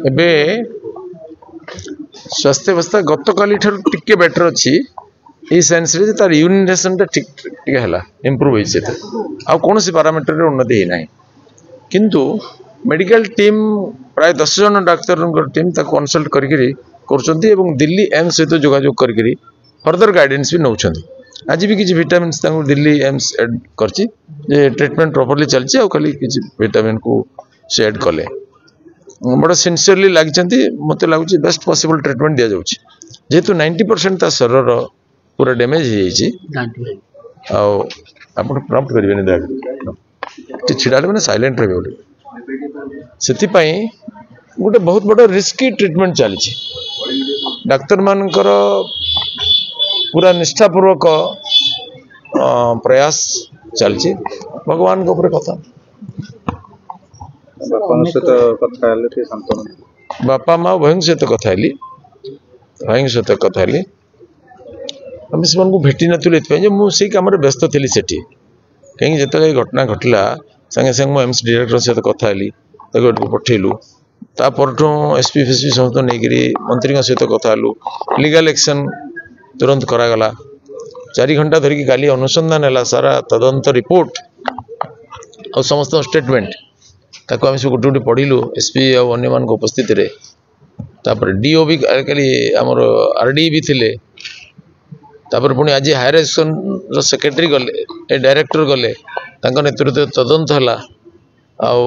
ଏବେ स्वास्थ्य अवस्था गत काली टिके बेटर अच्छी ये सेन्स रे तार यूरिनेशन ठीक टिके हला इंप्रूव होइसे आ कौन सी पैरामीटर रे उन्नति है किंतु मेडिकल टीम प्राय 10 जन डाक्तर टीम ताको कंसल्ट करके करछंती एवं दिल्ली एम्स सहित जोगाजोग करके फर्दर गाइडेंस भी नौछंती आज भी किसी विटामिन ताको दिल्ली एम्स ऐड करछि जे ट्रीटमेंट प्रॉपर्ली चलछि आ खाली किसी विटामिन को से ऐड कले बड़ा सिंसियरली लगी मत लगुच बेस्ट पॉसिबल ट्रीटमेंट दि जाऊँ जेहेतु 90% ता शरीर पूरा डैमेज हो प्रॉम्प्ट करेंगे छिड़ा मैंने साइलेंट रही से गोटे बहुत बड़ा रिस्की ट्रीटमेंट चली डाक्तर मानकर पूरा निष्ठापूर्वक प्रयास चलती भगवान के ऊपर कथा बापा माँ भाई सहित कथा भाई सहित कथा आम से भेटी नी मुझे कम व्यस्त थी सेठी कहीं जिते घटना घटला संगे संगे मुझे एम्स डायरेक्टर सहित कथा पठेलु तापर एसपी फेसपी समस्त नहीं मंत्री सहित कथा लीगल एक्शन तुरंत करागला 4 घंटा धरिकी काली अनुसंधान है सारा तदंत रिपोर्ट और समस्त स्टेटमेंट ताको आम सब गोटे गोटे पढ़लु एसपी अन्य मान उपस्थित रे तापर डीओ भी आमर आरडी भी थिले तापर पुणी आज हायर एजुकेशन सेक्रेटरी गले डायरेक्टर गले तांको नेतृत्व तदंत है आउ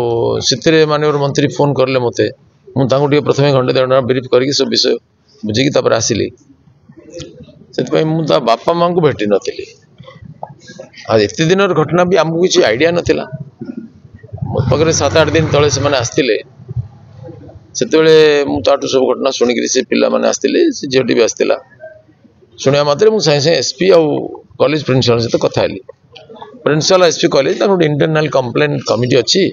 माननीय मंत्री फोन करले मते मुझे प्रथम घंटे 1.5 घंटा ब्रीफ करके सब विषय बुझी तापर आसिली से मुझे बापा माँ को भेटी नी एत दिन घटना भी आमको किसी आइडिया नाला मो पाखे 7-8 दिन तले से आसते मुझे सब घटना शुणिक से पिला मैंने आसते से झीटी भी आसला शुणा मात्र मुझे सागे सागे एसपी आउ कॉलेज प्रिंसिपल सहित कथा प्रिंसिपल एसपी कॉलेज गोटे इंटरनाल कंप्लेन कमिटी अच्छी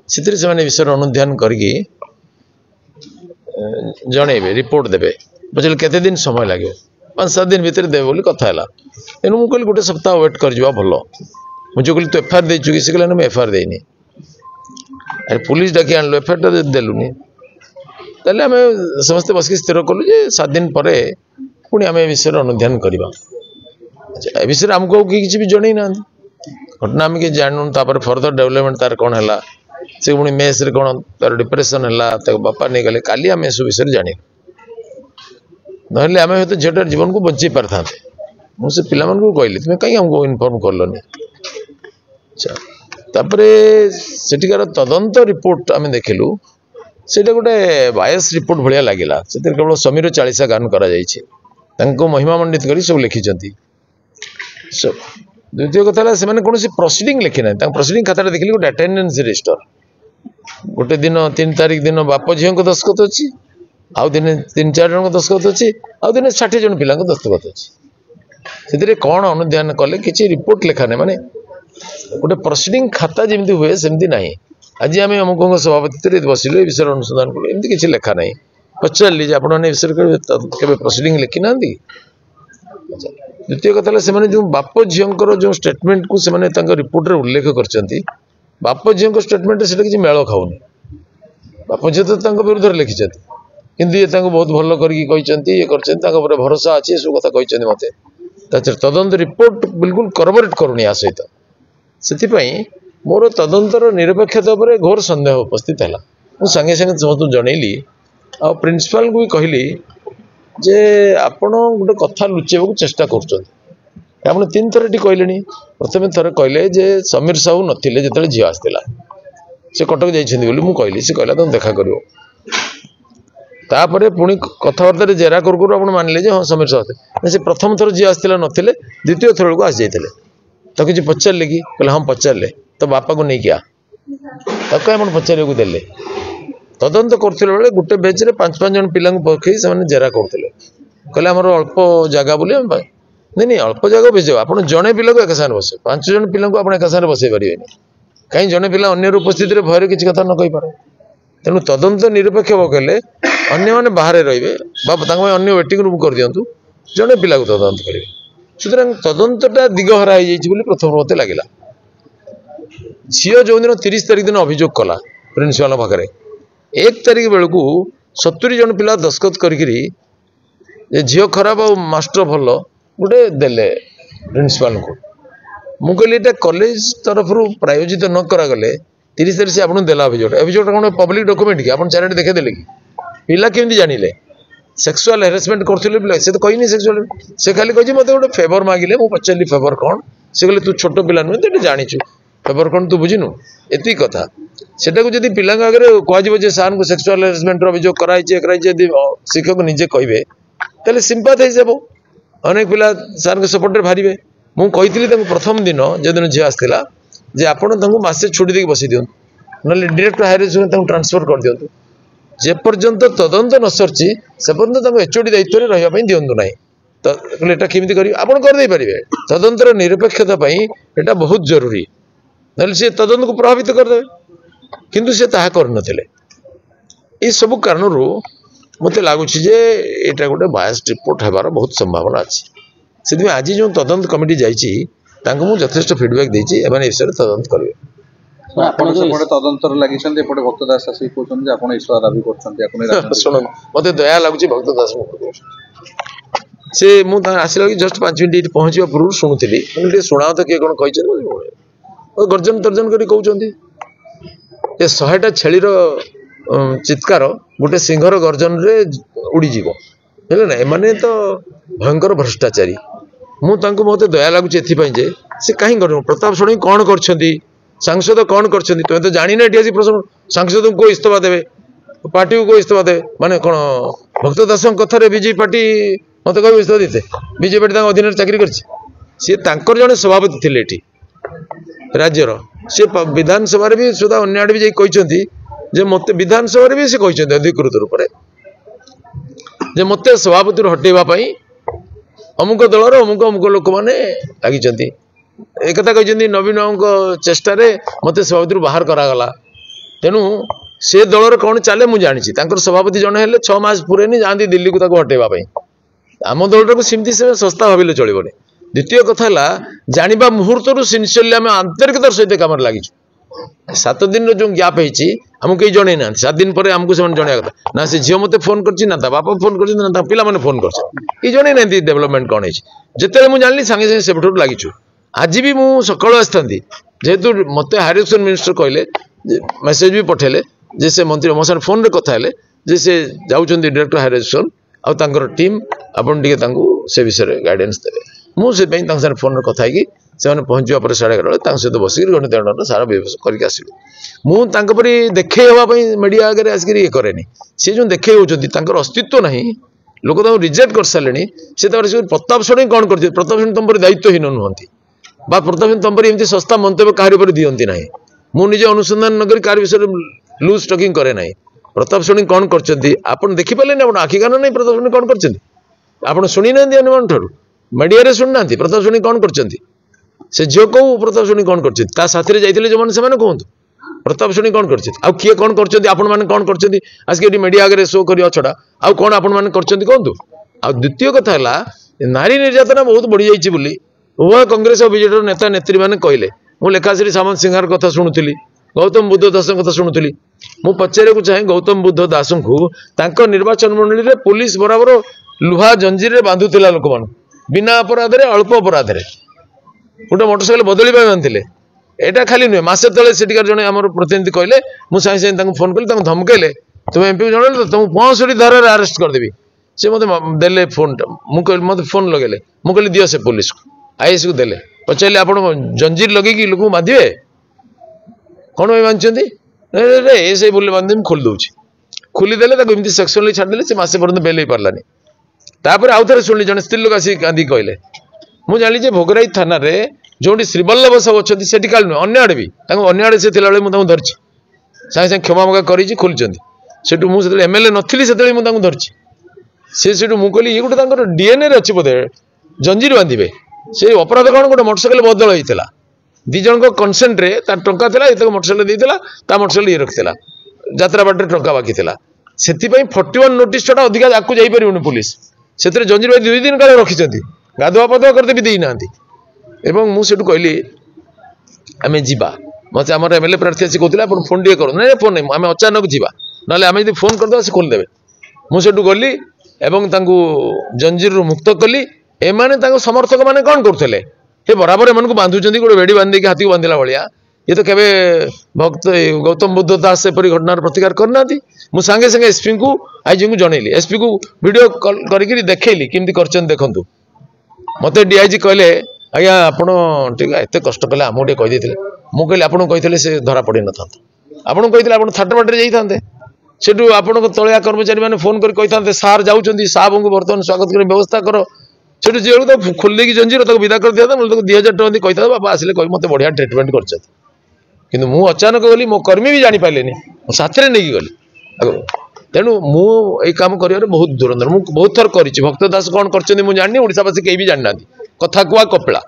से विषय अनुध्यान करके जनइबे रिपोर्ट देवे बुझे केते दिन समय लगे 5-7 दिन भितर देवे बोली कथा है तेणु मुझे कहली 1 सप्ताह वेट कर भल मुझे कहली तू एफआईआर देचु कि कहला मुझे एफआईआर देनी अरे पुलिस डाकी आनलो एफआईआर देलुनी ताले आम समस्ते बसिक स्थिर कलु 7 दिन पर पुणी आम विषय अनुध्यान करवा ए विषय आमको किसी भी जन ना घटना आम कि जानू तापर फर्दर डेवलपमेंट तार कौन है से पुणी मेस रे कौन तार डिप्रेशन है बापा नहीं गले काली आम सब विषय जान ना आम हूँ झीटार जीवन को बचे पार था मुझे पिला कहली तुम्हें कहीं आमको इनफॉर्म करलनी अच्छा तापर सेठिकार तदंत रिपोर्ट आम देखिलु से गोटे बायस रिपोर्ट भाया लगे से केवल समीर चालीसा गान कर महिमा मंडित कर सब लिखिं द्वितीय कथा से कौन प्रोसीडिंग लिखी ना प्रोसीडिंग खाता देखिए गोटे अटेंडेंस रजिस्टर गोटे दिन 3 तारीख दिन बाप झील को दस्तखत अच्छी आउ दिन 3-4 जन दस्तखत अच्छी आउ दिन 60 जन पिला दस्तखत अच्छी से कौन अनुध्यान कले कि रिपोर्ट लिखा नहीं माने गोटे प्रोसीडिंग खाता जमी हुए सेमती ना आज आम अमुक सभापति बसिलु विषय अनुसंधान कलु एमती किसी लेखा ना पचारि आपने विषय के प्रोसीडिंग लिखी ना द्वितीय कथा से जो बाप झीर जो स्टेटमेंट को रिपोर्ट रे उल्लेख कर बाप झील स्टेटमेंट से किसी मेल खाऊनी बाप झी तो विरुद्ध लिखिं किंतु ये बहुत भल कर भरोसा अच्छी सब कथा कहते मत तदंत रिपोर्ट बिल्कुल करबोरेट करूनी आ सहित से मोर तदंतर निरपेक्षता पर घोर संदेह उपस्थित है मुझे संगे संगे समस्त जनइली आ प्रिंसिपाल को भी कहली जे आपण गोटे कथा लुचेबा चेष्टा कर 3 थर कहले प्रथम थर कहले जे समीर साहू नथिले जिते झील आसला से कटक जाइए मुझे कहली से कहला तुम देखा कर तापर पुणी कथबार्ता जेरा कर आप मानले हाँ समीर साहू से प्रथम थर झील आसला नथिले द्वितीय थर को आसी जाते तो किसी पचारे कि कहले हाँ पचारे तो बापा को नहीं क्या आप पचारे देले तदंत करते गोटे बेच रे 5-5 जन पिला पकई से जेरा करते कहले आमर अल्प जगह बोली नहीं अल्प जगह बेच आप जड़े पिला को एक साथ बसे 5 जन पिला आप एक साथ बसई पारे कहीं जड़े पिला अन्य उपस्थित भय किसी कथा न कहीपर तेणु तदंत निरपेक्ष कहले अन्य मैंने बाहर रे अन्य वेटिंग रूम कर दिंतु जड़े पिला को तदंत करेंगे सुतरां तदंतटा दिगहरा हो प्रथम मत लगे झील जो दिन 30 तारीख दिन अभियोग कला प्रिंसिपाल पाखे 1 तारीख बेलू 70 जन पिला दस्खत करी झील खराब आ मास्टर भल गोटे देले प्रिंसिपाल को मुझे कहली कॉलेज तरफ प्रायोजित न करागले 30 तारीख से आपको देला अभियोग कौन पब्लिक डॉक्यूमेंट कि आप चारिटे देखेदेले कि पिला केमती जानिले सेक्सुअल हेरासमेंट करते पिला से तो कही सेक्सुअल से खाली कही मत गोटे फेवर मागिले मुझे पचारि फेवर कौन से कहले तू छोट पिला नुहे तो जाचु फेवर कौन तू बुझीनु एति कथा सेटा को जदि पिला आगे कह सार को सेक्सुअल हेरासमेंट अभियोग कराई शिक्षक निजे कहे तेल सिंपाथाइज हे अनेक पिला सार के सपोर्ट बाहर मुझे कही प्रथम दिन जो दिन झील आसला जे आपण मसे छुट्टी देकी बसई दिखाँ ना डायरेक्ट हायर एजुकेशन ट्रांसफर कर दिंतु जेपर्यंत तदंत न सरची से पर्यंत एचओडी दायित्व में रही दिंतु ना तो यहाँ केमी कर आप पारे तदंतर निरपेक्षता यहाँ बहुत जरूरी ना सी तदंत को प्रभावित करदे किंतु से ताहा करनथिले ये सब कारण मत लगुच यहाँ गोटे बायस रिपोर्ट होबार बहुत संभावना अच्छी से आज जो तदंत कमिटी जाइए यथेष्ट फीडबैक देती विषय तदंत करेंगे तदंतर लगी भक्त दास शुण मत दया लगुच भक्त दास से मुझे आसला जस्ट 5 मिनट पहुँचा पूर्व शुणुली मुझे शुणा तो किए कौन कही गर्जन तर्जन कर कहते 100टा छेलीर चित्कार गोटे सिंहर गर्जन रे उड़ीज है एमाने तो भयंकर भ्रष्टाचारी मुझे मत दया लगुच ए से कहीं प्रताप षडंगी कौन कर सांसद कौन कर तुम तो जानी ना ये प्रश्न सांसद को इस्तीफा देवे पार्टी को इस्तीफा देवे माने कौन भक्त दास कथार बीजेपी पार्टी मत कह इस्तीफा देते बीजेपी पार्टी अधीन चाकरी कर जड़े सभापति थे ये राज्यर सी विधानसभा भी सुधा अन्य आड़े भी जाती मत विधानसभा भी से कहते अधिकृत रूप से मत सभापति हटेवाई अमुक दलर अमुक अमुक लोक मैंने लगी एक कहते नवीन चेष्टार मत सभापति बाहर करागला तेणु से दलर कौन चले मुझे जानी सभापति जड़े हेल्ले 6 मास पूरे नहीं जाती दिल्ली को हटेवाई आम दल को सेमती से सस्ता भाविले चलने द्वितीय कथा जाना मुहूर्त सिनसियरली आम आंतरिकतार सहित कम लगी 7 दिन जो गैप होती आमको कहीं जन ना 7 दिन पर आमको जनवा कथा ना से झील मत फोन कर बापा फोन कर पिला मैंने फोन कर जन ना डेवलपमेंट कौन है जिते मुझे जानी सांगे सांगे सेपटू लगी आज भी मुझे सकाल आसता जेहेतु मत हायर एजुकेशन मिनिस्टर कहले मेसेज भी पठेले जे से मंत्री मो साथ फोन रे कथा हेले जे से जाउछन डायरेक्टर हायर एजुकेशन आर टीम आपन से विषय गाइडेंस देवे मुझे फोन रे कथा से पहुँचा पर 11:30 सहित बसिक गणित सारा व्यवस्था करके आसलु मुझे देखे हाँपाई मीडिया आगे आसिक ये कैनि सी जो देखे होकर अस्तित्व ना लोक रिजेक्ट कर सारे से प्रताप षडंगी कौन कर प्रताप षडंगी तुम दायित्वहीन नुहति प्रताप षडंगी तुम एमती सस्ता मंतव्य कहार दिखती ना मुझे अनुसंधान नक कार विषय लूज टॉकिंग करे ना प्रताप षडंगी कौन कर देखिपारे आप आखि कान नहीं प्रताप षडंगी कौन कर शुणी ना अन्य ठार मीडिया शुणी ना प्रताप षडंगी कौन कर से झील कौ प्रताप षडंगी कौन कर साथी जाइए जो मैंने कहतु प्रताप षडंगी कौन कर किए कौन कर कौन कर आसिक मीडिया आगे शो कर छड़ा आउ कौन आपण कहतु आ द्वितीय कथा है नारी निर्यातना बहुत बढ़ी जाइए उभय कांग्रेस और बीजेडी नेता नेत्री मैंने कहले मुझे लेखाश्री सामंत सिंहार कथा शुणुली गौतम बुद्ध दास कथा शुणुली मुझे पचारे चाहे गौतम बुद्ध दास को निर्वाचन मंडली में पुलिस बराबर लुहा जंजीर बांधुला लोक मान बिना अपराध अल्प अपराध गोटे मोटरसाइकेल बदली बांधे यहाँ खाली नुहे मसे तले सेठिकार जड़े आम प्रतिनिधि कहले मुझे सागे सागे फोन कली धमकेले तुम एमपी जन तुम 65 धारा अरेस्ट करदेवी सी मत देले फोन मत फोन लगे मुझे कहली दियो से पुलिस को आईएस को देले पचारे आप जंजीर लगे लोक बांधे कौन भाई बांधे से बोले बांधे खोली दूसरी खोलीदेले एमती सेक्शन छाड़देले से मसे पर्यटन बेल हो पारानी तापर आउ थे शुणिली जन स्त्री लोक आसिक कांदी कहले मुझे जानी भोगराई थाना रे जो श्रीवल्लभ सब अच्छा से नुहे अन्य आड़े भी अन्य आड़े से मुझे धरची सागे सागे क्षमा मगा कर खोली सेठू मुझे एमएलए नी से मुझे धरची से मुझे ये गोटे डीएनए अच्छी बोधे जंजीर बांधे से अपराध कौन गोटे मोटरसाइकेल बदल होता दी जन कनसेंट रे तार टंका था ये मोटरसाइकेल देता ता मोटरसाइकेल ये रखिला यात्रा बाटे टंका बाकी था से 41 नोटिस छड़ा अधिका आपको जापर पुलिस से जंजीर भाई 2 दिन काल रखी गाधुआ पाधुआ करते भी देना मुझे कहली आम जा मत आम एमएलए प्रार्थी आसी कहते फोन टे कर फोन नहीं आम अचानक जा ना आम फोन करदे से खोलीदेवे मुझे गली एवं जंजीर मुक्त कली एमाने समर्थक मैंने कौन करते ये बराबर एम बांधुंट गोटे बेड़ी बांधे हाथी को बांधला भाया ये तो केवे भक्त गौतम बुद्ध दास सेपरी घटनार प्रतिकार करना मुझे सांगे सांगे एसपी को आईजी को जनइली एसपी को वीडियो कॉल करके देखली केमती कर देखु मत डीआईजी कहले आज्ञा आपण एत कष्ट कले आमको कहीदे मुझे आपको कही से धरा पड़ न था आपको कही आप थाटमाटे जाते सेठू आपण तलिया कर्मचारी मैंने फोन कर सार जाऊँच साहब को बर्तमान स्वागत कर व्यवस्था कर सेठू जी तो खोल जंजीर विदा कर दिया था 2000 टका कही था बापा आसिले कह मत बढ़िया ट्रिटमेंट कर मु अचानक गली मो कर्मी भी जापारे मो साथी नहीं गली तेणु मुझे काम कर बहुत धुरंधर मुझे बहुत थर कर भक्त दास कौन कर जानी ओडावासी कहीं भी जाना कथा कुआ कपिला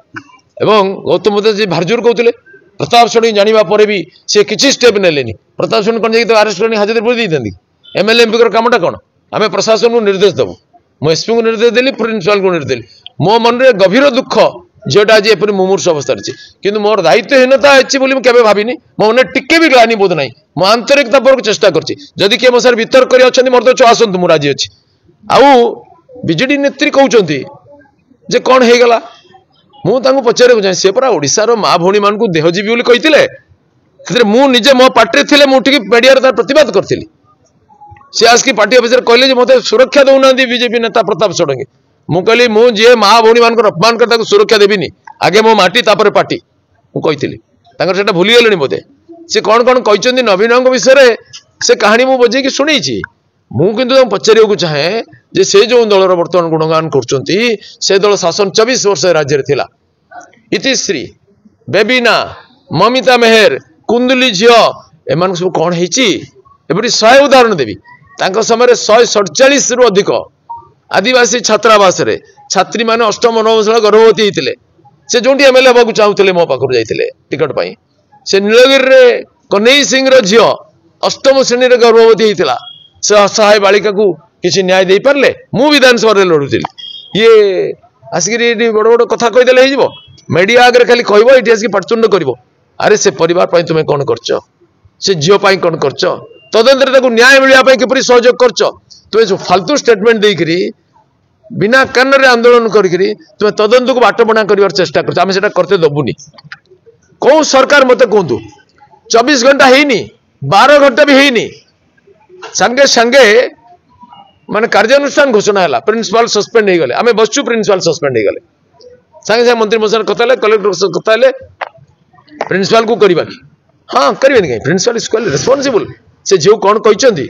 एवं गौतम बुद्ध जी भारजोर कहते प्रताप षडंगी जाना भी सी किसी स्टेप ने प्रताप षडंगी कौन जाए आरेस्ट कर हाजत पूरी देती एमएलए एमपी कामटा कौन आम प्रशासन को निर्देश देवु मु एसपी को निर्देश देली प्रिंसिपाल को निर्देश देली मो मन में गभीर दुख झीटा आज एपरी मुमूर्ष अवस्था अच्छी कि मोर दायित्वहीनता अच्छी केवे भाविनी मो मन टिके भी ग्लानी बोध ना मो आंतरिकता पूर्वक चेष्टा करदी किए मो सार वितर्क कर मोर तो आसतु मुझे राजी अच्छी आउ बीजेडी नेत्री कहते जे कौन हो गला मुझे पचारे चाहे सी परा ओडार माँ भौणी मान देहजीवी कहते मुझे मो पार्टी थे मुझे मीडिया प्रतिवाद करी सी आसिक पार्टी ऑफिसर कहले मत सुरक्षा दौना बीजेपी नेता प्रताप षडंगी मु कहली मुझे माँ भौणी मान अपमान कर सुरक्षा देवी आगे मो माटी तापर पार्टी मुझे भूली गले बोधे सी कौन कौन कहते नवीन विषय से कहानी मुझे बजेकी शुणी मुझे पचार चाहे जे से जो दलर बर्तमान गुणगान कर दल शासन 24 वर्ष राज्य थिला इतिश्री बेबीना ममिता मेहर कुंदुली झील एम सब कौन होपरी 100 उदाहरण देवी समय 147 रु अधिक आदिवासी छात्रावास रे छात्री माने अष्टम नवम श्रेणी गर्भवती होते से जो एमएलए हवा चाहूले मो पाखु जाते टिकट पाई से नीलगिरी रे कन्हई सिंह झील अष्टम श्रेणी रे गर्भवती होता से असहाय बालिका को किसी न्याय दे पारे मु विधानसभा लड़ुली ये आसिक बड़ बड़ कथा कहीदेले मीडिया आगे खाली कह ये आसिक पाटचुंड कर अरे से परिवार तुम्हें कौन कर झील कौन कर तदंतर न्याय मिलने किपरि सहयोग कर तुम्हें जो फालतू स्टेटमेंट देकरी बिना कान रे आंदोलन करी तुम्हें तदंत को बाट बना कर चेष्टा कर करते दबुनी कौ सरकार मत कहतु 24 घंटा है 12 घंटा भी है सांगे सांगे माने कार्यानुष्ठान घोषणा है प्रिंसिपाल सस्पेंड हो गले आम बसचु प्रिंसिपाल सस्पेंड हो गले सांगे सांगे मंत्री मो कथा कलेक्टर कथा प्रिंसिपाल को करवा हाँ करें कहीं प्रिंसिपाल स्कूल रेस्पॉन्सिबल से जो कौन कहते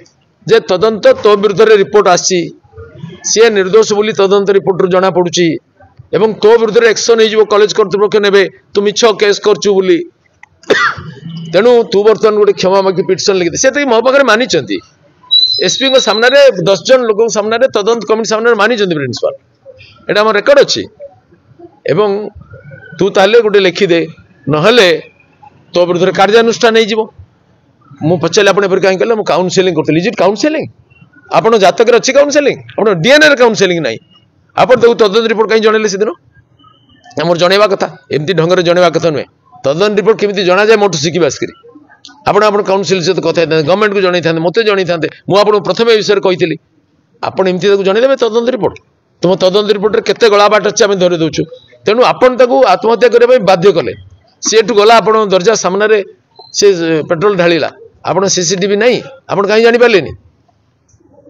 जे तदंत तो विरुद्ध रिपोर्ट आसी सी निर्दोष बोली तदंत रिपोर्ट रू जना पड़ुची एवं तो विरुद्ध एक्शन हो कॉलेज कर्तृपक्ष ने तू मिछ केस करचु बोली तेणु तू बर्तमान गोटे क्षमा मागी पिटिशन लिखी से मो पाखे मानी एसपी को सामने 10 जन लोक सामने तदंत कमिटी सामने मानी प्रिंसिपाल एटा रेकर्ड अच्छी एवं तू ताले गोटे लिखिदे नहले तो विरुद्ध कार्यानुष्ठान हो मु पचारे आप कहीं कहले काउनसेलिंग करते लिजिट काउनसेलिंग आप जातक अच्छी काउनसेलिंग आप डीएनए काउनसेलिंग ना आप तदंत रिपोर्ट कहीं जनइले से दिन मोर जनवा कथा एमती ढंग से जनवा कथा नुहे तदंत रिपोर्ट केमी जना जाए मोटू शिखी आसिक आप काउनसिल सहित कथा गवर्नमेंट को जनई था मत जनई था मुझे प्रथम विषय कही आपड़ एमती जनईदे तदंत रिपोर्ट तुम तदंत रिपोर्ट केते गला बाट अच्छे आम धरी दौचु तेणु आपन आत्महत्या करने बाध्य कले सीठू गला आप दरजा सामने से पेट्रोल ढाला आप सीसीटीवी नहीं आप कहीं जापारे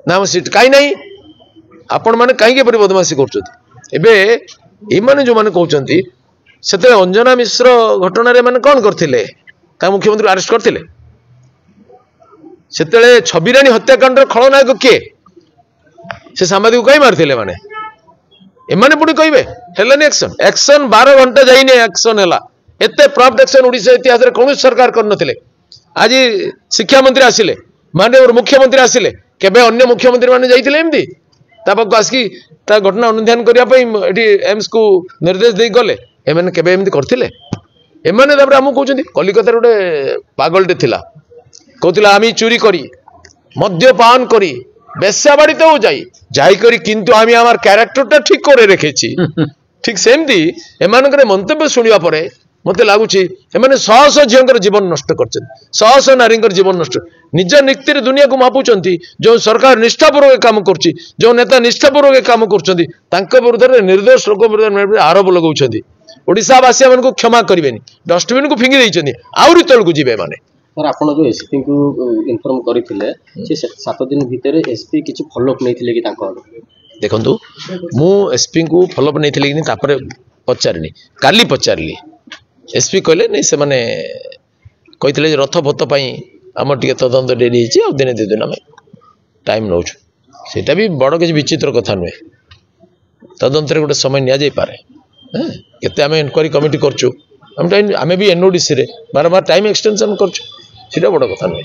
ना सीट कहीं ना आपण मैंने कहीं बदमाशी कर जो मैंने कहते से अंजना मिश्र घटना मैंने कौन करते मुख्यमंत्री अरेस्ट करते से छबिराणी हत्याकांड खलनायक किए से सांबादिक कहीं मारते माने एमाने पुणी कहे हेलानी एक्शन एक्शन 12 घंटा जाइने एक्शन है एत प्रॉम्प्ट एक्शन ओडिशा इतिहास में कौन सरकार करनथिले आज शिक्षा मंत्री आसिले माननीय मुख्यमंत्री आसिले केबे अन्य मुख्यमंत्री माने जाइथिले एमदी तापक आसिकी ता घटना अनुध्यान करने एम्स को निर्देश दे गले एमने केबे एमदी करथिले एमने तापर हमु कहउछन्ती कलिकता रे गोटे पागलटे थिला कहतिला आमी चोरी करी मद्यपान करी बेश्याबाड़ी तो जाई करी किंतु आमी आमार कैरेक्टरटा ठीक करे रेखेछि ठीक सेमती एमानकर मंतव्य सुनिबा परे मत लगुच शह शह झील जीवन नष्ट कर शह शह नारी जीवन नष्ट निज निक्ति दुनिया को मापुंट जो सरकार निष्ठापूर्वक काम कर जो नेता निष्ठापूर्वक काम कर विरुद्ध निर्दोष लोक विरुद्ध आरोप लगाउछन्ति ओडिशावासी को क्षमा करेंगे डस्टबिन को फिंगी देइछन्ति आउरी तलकू जीवे माने सर आपण जो एसपी को इन्फॉर्म करथिले से 7 दिन भितर एसपी किछ फॉलोअप नैथिले कि ताको देखंतु मु एसपी को फॉलोअप नैथिले कि तापर पचारनी काली पचारली एसपी कहले नहीं से माने कहिथिले रथ फत पई आम टे तदंत डेरी हो दिने दि दिन आम टाइम नौ सेटा भी बड़ किसी विचित्र कथा नुहे तदंत गोटे समय नि पारे केते आम इनक्वारी कमिटी करचु आम भी एनओडीसी रे बार बार टाइम एक्सटेंशन करचु सेटा बड़ कथा नुहे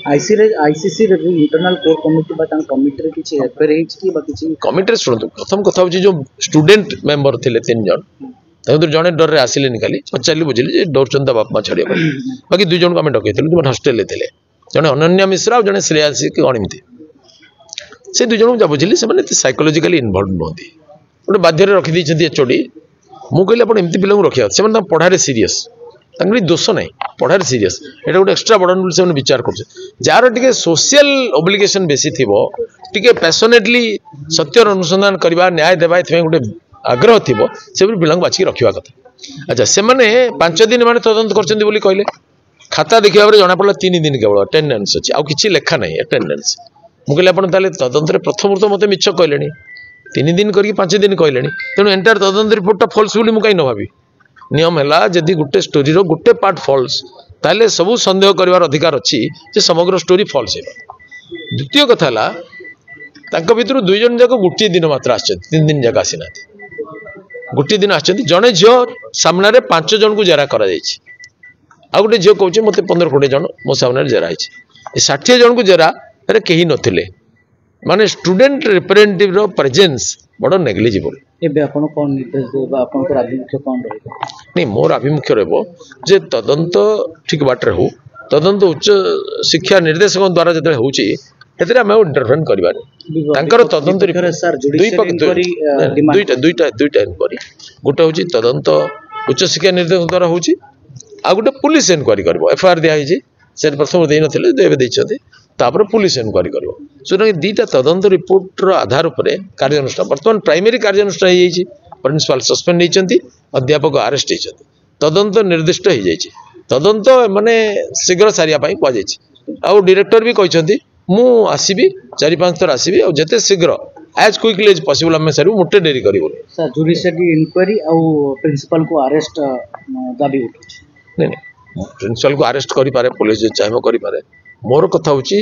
आईसीसी इंटरनल कोर कमिटी बा कमिटी रे किछि एफआईआर हेछि कि बा किछि कमिटी सुनतु प्रथम कथा होछि जो स्टूडेंट मेंबर थिले 3 जन तक जड़े डर रे आसिलेनि खाली पचारि बुझिले डर चंदा बाप मा छड़िया बाकी 2 जन को आम डकैथिलु जो हॉस्टेल थे जड़े अनन्या मिश्रा और जड़े श्रेयासी अणिमती से 2 जन बुझिली से साइकोलोजिकली इनवल्व नुहति गोटे बाध्य रखी एचओडी मु कहली आप एमती पिला रखा से पढ़ारे सीरीयस दोष ना पढ़ारे सीरीयस एटा गोटे एक्सट्रा बर्डन से विचार कर जार टे सोशल ओब्लिगेशन बेसी थी टे पैशनेटली सत्यर अनुसंधान करवा न्याय देवा गोटे आग्रह थी से पिला बाछिक रखा कथा अच्छा से 5 दिन मैंने तदंत कर कहले खाता देखा जना पड़ा 3 दिन केवल अटेंडेंस अच्छी आउ कि लेखा ना अटेंडेंस मुझे आपड़े तदंत प्रथम तो मत मिछ कहले 3 दिन करके 5 दिन कहले तेणु एंटायर तदंत रिपोर्टा फल्स बोली मुझे न भावी नियम है जदि गोटे स्टोरी गोटे पार्ट फल्स ताले सबू सन्देह कर अधिकार अच्छी समग्र स्टोरी फल्स है द्वितीय कथा भितर 2 जन जाक गोटे दिन मात्र आस 3 दिन जाक आसी ना गोटे दिन आस जड़े झील सामने 5 जन को जेरा कर आ गोटे झील कहे मत 15-20 जन मो सामने जेरा है 60 जन को जेरा कहीं नथिले माने स्टूडेंट रिप्रेजेंटेटिव रो प्रेजेंस बड़ नेग्लिजिबल एबे आपण कोन निर्देश देबा आपण को आभिमुख्य कोन रहबो नहीं मोर आभिमुख्य रहबो जे तदंत ठीक बाटर हो तदंत उच्च शिक्षा निर्देशक द्वारा जते होची एतरे हम इंटरफेरेंस करबा तांकर तदंत दुईटा इनक्वारी गोटे होची तदंत उच्च शिक्षा निर्देशक द्वारा होची आ गोटे पुलिस इनक्वारी करबो एफआईआर दिया हिची से प्रथम देई नथिले देबे दैछथि तापर पुलिस इनक्वारी करबो सुन दीटा तदंत रिपोर्ट रो आधार पर कार्यानुष्ठान वर्तमान प्राइमरी कार्यानुष्ठान हो जाइए प्रिंसिपल सस्पेंड होती अध्यापक अरेस्ट होती तदंत निर्दिष्ट हो जाइए तदंत माने शीघ्र सारिया कहुई आउ डायरेक्टर भी कहते मु आसबि 4-5 थर आसबि और जिते शीघ्र एज क्विकली एज पॉसिबल आम सारू मोटे डेरी करूँ सर जुडिशियरी इनक्वारी और प्रिंसिपल को अरेस्ट दाबी उठुछि नहीं प्रिंसिपल को अरेस्ट करि पारे पुलिस चाहे करि पारे मोर कथा होची